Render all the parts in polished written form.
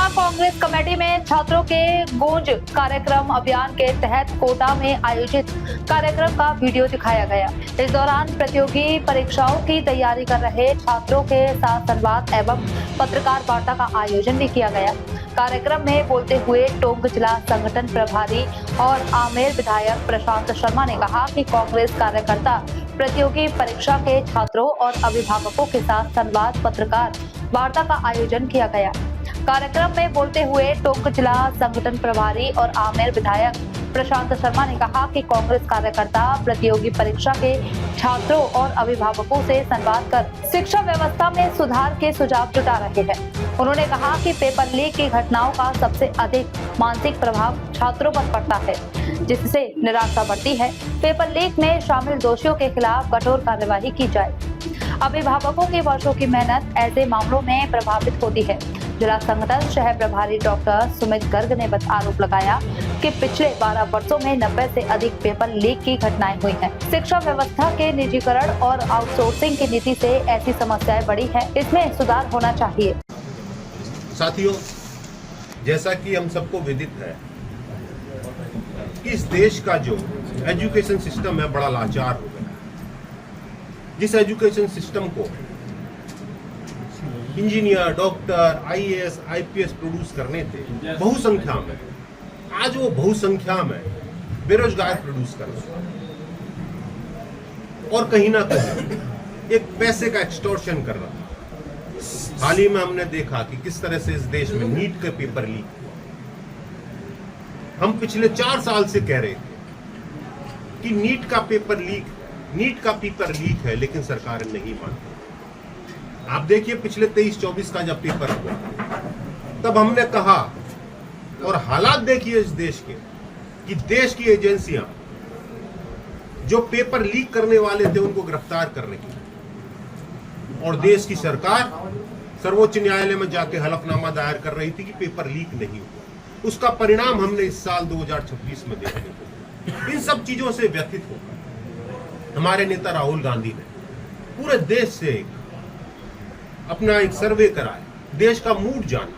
जिला कांग्रेस कमेटी में छात्रों के गूंज कार्यक्रम अभियान के तहत कोटा में आयोजित कार्यक्रम का वीडियो दिखाया गया। इस दौरान प्रतियोगी परीक्षाओं की तैयारी कर रहे छात्रों के साथ संवाद एवं पत्रकार वार्ता का आयोजन भी किया गया। कार्यक्रम में बोलते हुए टोंक जिला संगठन प्रभारी और आमेर विधायक प्रशांत शर्मा ने कहा कि कांग्रेस कार्यकर्ता प्रतियोगी परीक्षा के छात्रों और अभिभावकों के साथ संवाद पत्रकार वार्ता का आयोजन किया गया। कार्यक्रम में बोलते हुए टोंक जिला संगठन प्रभारी और आमेर विधायक प्रशांत शर्मा ने कहा कि कांग्रेस कार्यकर्ता प्रतियोगी परीक्षा के छात्रों और अभिभावकों से संवाद कर शिक्षा व्यवस्था में सुधार के सुझाव जुटा रहे हैं। उन्होंने कहा कि पेपर लीक की घटनाओं का सबसे अधिक मानसिक प्रभाव छात्रों पर पड़ता है, जिससे निराशा बढ़ती है। पेपर लीक में शामिल दोषियों के खिलाफ कठोर कार्यवाही की जाए। अभिभावकों की वर्षों की मेहनत ऐसे मामलों में प्रभावित होती है। जिला संगठन शहर प्रभारी डॉक्टर सुमित गर्ग ने आरोप लगाया कि पिछले 12 वर्षों में 90 से अधिक पेपर लीक की घटनाएं हुई हैं। शिक्षा व्यवस्था के निजीकरण और आउटसोर्सिंग की नीति से ऐसी समस्याएं बढ़ी हैं। इसमें सुधार होना चाहिए। साथियों, जैसा कि हम सबको विदित है कि इस देश का जो एजुकेशन सिस्टम है बड़ा लाचार हो गया। जिस एजुकेशन सिस्टम को engineer, doctor, IAS, IPS produce करने थे बहुसंख्या में, आज वो बहुसंख्या में बेरोजगार प्रोड्यूस कर रहे हैं और कहीं ना कहीं एक पैसे का एक्सटॉर्शन कर रहा है। हाल ही में हमने देखा कि किस तरह से इस देश में नीट के पेपर लीक हुआ। हम पिछले 4 साल से कह रहे थे कि नीट का पेपर लीक है, लेकिन सरकार नहीं मानती। आप देखिए पिछले 23-24 का जब पेपर हुआ तब हमने कहा, और हालात देखिए इस देश के, कि देश की एजेंसियां जो पेपर लीक करने वाले थे उनको गिरफ्तार कर रही थी, और देश की सरकार सर्वोच्च न्यायालय में जाके हलफनामा दायर कर रही थी कि पेपर लीक नहीं हुआ। उसका परिणाम हमने इस साल 2026 में देखने को। इन सब चीजों से व्यथित होकर हमारे नेता राहुल गांधी ने पूरे देश से अपना एक सर्वे कराया, देश का मूड जाना,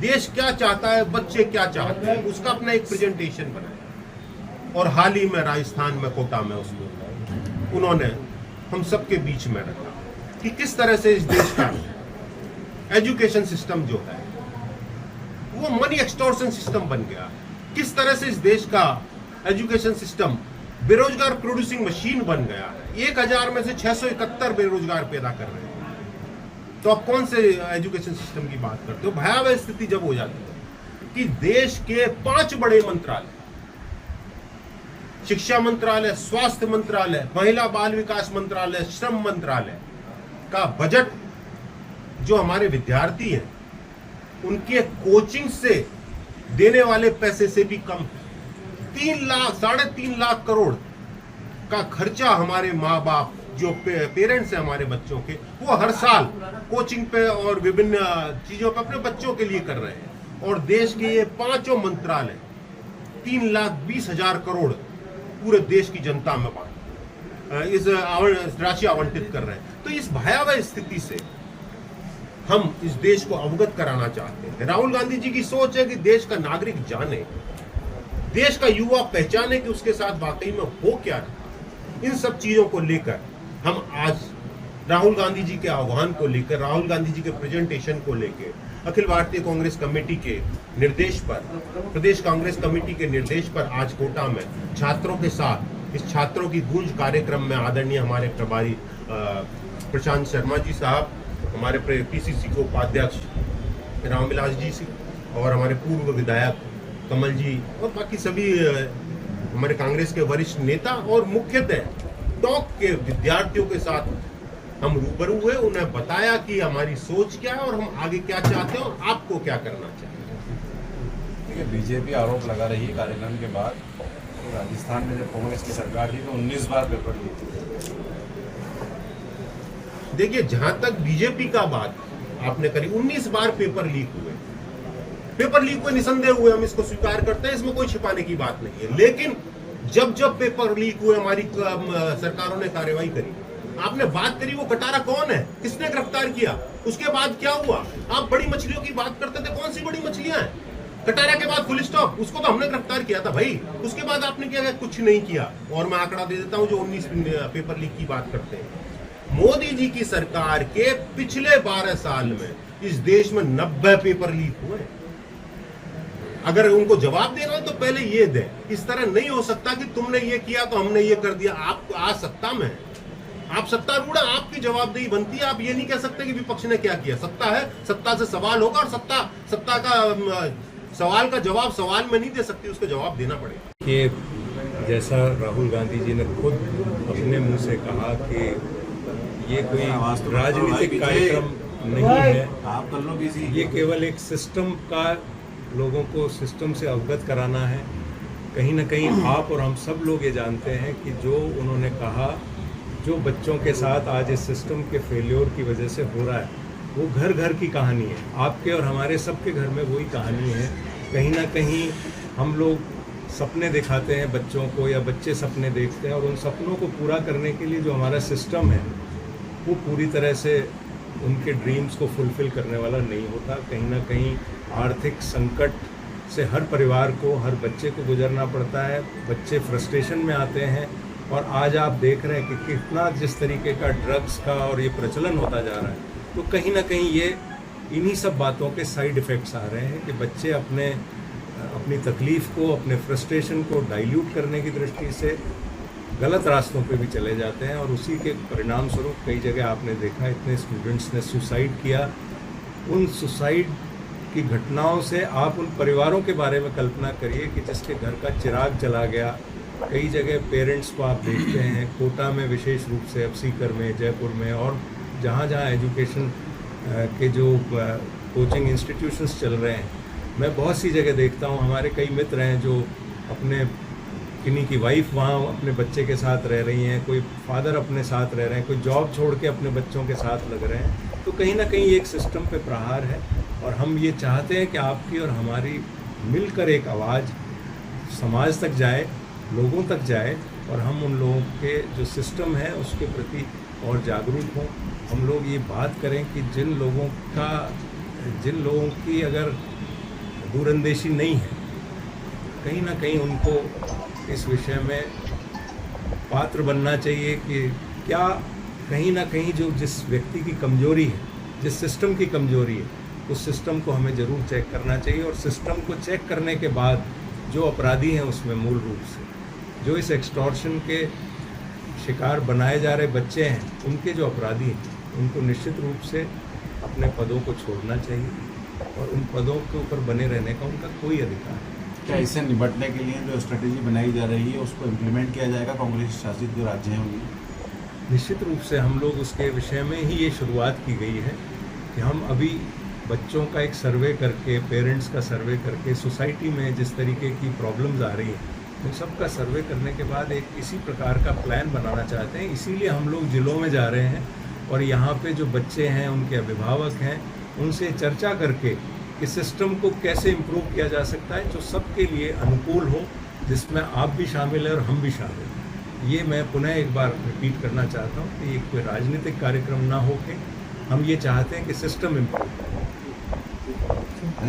देश क्या चाहता है, बच्चे क्या चाहते हैं, उसका अपना एक प्रेजेंटेशन बनाया। और हाल ही में राजस्थान में कोटा में उसको उन्होंने हम सबके बीच में रखा कि किस तरह से इस देश का एजुकेशन सिस्टम जो है वो मनी एक्सटॉर्शन सिस्टम बन गया। किस तरह से इस देश का एजुकेशन सिस्टम बेरोजगार प्रोड्यूसिंग मशीन बन गया। 1000 में से 671 बेरोजगार पैदा कर रहे हैं। तो आप कौन से एजुकेशन सिस्टम की बात करते हो? भयावह स्थिति जब हो जाती है कि देश के 5 बड़े मंत्रालय, शिक्षा मंत्रालय, स्वास्थ्य मंत्रालय, महिला बाल विकास मंत्रालय, श्रम मंत्रालय का बजट जो हमारे विद्यार्थी हैं उनके कोचिंग से देने वाले पैसे से भी कम है। 3 लाख 3.5 लाख करोड़ का खर्चा हमारे माँ बाप जो पेरेंट्स हैं हमारे बच्चों के, वो हर साल कोचिंग पे और विभिन्न चीजों पे अपने बच्चों के लिए कर रहे हैं। और देश के ये 5 मंत्रालय 3,20,000 करोड़ पूरे देश की जनता में इस राशि आवंटित कर रहे हैं। तो इस भयावह स्थिति से हम इस देश को अवगत कराना चाहते हैं। राहुल गांधी जी की सोच है कि देश का नागरिक जाने, देश का युवा पहचाने कि उसके साथ वाकई में हो क्या रहा। इन सब चीजों को लेकर हम आज राहुल गांधी जी के आह्वान को लेकर, राहुल गांधी जी के प्रेजेंटेशन को लेकर अखिल भारतीय कांग्रेस कमेटी के निर्देश पर, प्रदेश कांग्रेस कमेटी के निर्देश पर आज कोटा में छात्रों के साथ इस छात्रों की गूंज कार्यक्रम में आदरणीय हमारे प्रभारी प्रशांत शर्मा जी साहब, हमारे पीसीसी के उपाध्यक्ष रामविलास जी और हमारे पूर्व विधायक कमल जी और बाकी सभी हमारे कांग्रेस के वरिष्ठ नेता और मुख्यतः टॉक के विद्यार्थियों के साथ हम रूबरू हुए। उन्हें बताया कि हमारी सोच क्या है और हम आगे क्या चाहते हैं और आपको क्या करना चाहिए। बीजेपी आरोप लगा रही है कार्यक्रम के बाद राजस्थान में जब कांग्रेस की सरकार थी तो 19 बार पेपर लीक हुए। देखिए, जहां तक बीजेपी का बात आपने करी, 19 बार पेपर लीक हुए। पेपर लीक हुए निसंदेह हुए, हम इसको स्वीकार करते हैं, इसमें कोई छिपाने की बात नहीं है। लेकिन जब जब पेपर लीक हुए हमारी सरकारों ने कार्रवाई करी। आपने बात करी वो कटारा कौन है, किसने गिरफ्तार किया? उसके बाद क्या हुआ? आप बड़ी मछलियों की बात करते थे, कौन सी बड़ी मछलियां हैं? कटारा के बाद फुल स्टॉप, उसको तो हमने गिरफ्तार किया था भाई। उसके बाद आपने क्या किया? कुछ नहीं किया। और मैं आंकड़ा दे देता हूं, जो 19 पेपर लीक की बात करते हैं, मोदी जी की सरकार के पिछले 12 साल में इस देश में 90 पेपर लीक हुए। अगर उनको जवाब देना है तो पहले ये दे। इस तरह नहीं हो सकता कि तुमने ये किया तो हमने ये कर दिया। आप आज सत्ता में है, आप सत्तारूढ़, आपकी जवाबदेही बनती है। आप ये नहीं कह सकते कि विपक्ष ने क्या किया। सत्ता है, सत्ता से सवाल होगा, और सत्ता का सवाल का जवाब सवाल में नहीं दे सकती, उसका जवाब देना पड़ेगा। कि जैसा राहुल गांधी जी ने खुद अपने मुंह से कहा कि ये कोई राजनीतिक कार्यक्रम नहीं है, आप कर लो किसी, ये केवल एक सिस्टम का, लोगों को सिस्टम से अवगत कराना है। कहीं ना कहीं आप और हम सब लोग ये जानते हैं कि जो उन्होंने कहा, जो बच्चों के साथ आज इस सिस्टम के फेल्योर की वजह से हो रहा है, वो घर घर की कहानी है। आपके और हमारे सबके घर में वही कहानी है। कहीं ना कहीं हम लोग सपने दिखाते हैं बच्चों को, या बच्चे सपने देखते हैं, और उन सपनों को पूरा करने के लिए जो हमारा सिस्टम है वो पूरी तरह से उनके ड्रीम्स को फुलफ़िल करने वाला नहीं होता। कहीं ना कहीं आर्थिक संकट से हर परिवार को, हर बच्चे को गुजरना पड़ता है। बच्चे फ्रस्ट्रेशन में आते हैं, और आज आप देख रहे हैं कि कितना जिस तरीके का ड्रग्स का और ये प्रचलन होता जा रहा है, तो कहीं ना कहीं ये इन्हीं सब बातों के साइड इफ़ेक्ट्स आ रहे हैं कि बच्चे अपनी तकलीफ़ को, अपने फ्रस्ट्रेशन को डाइल्यूट करने की दृष्टि से गलत रास्तों पे भी चले जाते हैं, और उसी के परिणाम स्वरूप कई जगह आपने देखा इतने स्टूडेंट्स ने सुसाइड किया। उन सुसाइड की घटनाओं से आप उन परिवारों के बारे में कल्पना करिए कि जिसके घर का चिराग चला गया। कई जगह पेरेंट्स को आप देखते हैं, कोटा में विशेष रूप से, अब सीकर में, जयपुर में, और जहाँ जहाँ एजुकेशन के जो कोचिंग इंस्टीट्यूशंस चल रहे हैं, मैं बहुत सी जगह देखता हूँ। हमारे कई मित्र हैं जो अपने किन्हीं की वाइफ वहाँ अपने बच्चे के साथ रह रही हैं, कोई फादर अपने साथ रह रहे हैं, कोई जॉब छोड़ के अपने बच्चों के साथ लग रहे हैं। तो कहीं ना कहीं एक सिस्टम पे प्रहार है, और हम ये चाहते हैं कि आपकी और हमारी मिलकर एक आवाज़ समाज तक जाए, लोगों तक जाए, और हम उन लोगों के जो सिस्टम है उसके प्रति और जागरूक हों। हम लोग ये बात करें कि जिन लोगों की अगर दूरंदेशी नहीं है, कहीं ना कहीं उनको इस विषय में पात्र बनना चाहिए कि क्या कहीं ना कहीं जो जिस व्यक्ति की कमजोरी है, जिस सिस्टम की कमजोरी है, उस सिस्टम को हमें ज़रूर चेक करना चाहिए। और सिस्टम को चेक करने के बाद जो अपराधी हैं उसमें मूल रूप से जो इस एक्सटॉर्शन के शिकार बनाए जा रहे बच्चे हैं, उनके जो अपराधी हैं, उनको निश्चित रूप से अपने पदों को छोड़ना चाहिए, और उन पदों के ऊपर बने रहने का उनका कोई अधिकार है। क्या इससे निपटने के लिए जो स्ट्रेटेजी बनाई जा रही है उसको इम्प्लीमेंट किया जाएगा कांग्रेस शासित जो राज्य हैं उनमें? निश्चित रूप से हम लोग उसके विषय में ही ये शुरुआत की गई है कि हम अभी बच्चों का एक सर्वे करके, पेरेंट्स का सर्वे करके, सोसाइटी में जिस तरीके की प्रॉब्लम्स आ रही हैं उन सब का सर्वे करने के बाद एक इसी प्रकार का प्लान बनाना चाहते हैं। इसीलिए हम लोग जिलों में जा रहे हैं, और यहाँ पे जो बच्चे हैं, उनके अभिभावक हैं, उनसे चर्चा करके इस सिस्टम को कैसे इम्प्रूव किया जा सकता है जो सबके लिए अनुकूल हो, जिसमें आप भी शामिल हैं और हम भी शामिल हैं। ये मैं पुनः एक बार रिपीट करना चाहता हूँ कि ये कोई राजनीतिक कार्यक्रम ना हो के हम ये चाहते हैं कि सिस्टम इम्प्रूव हो।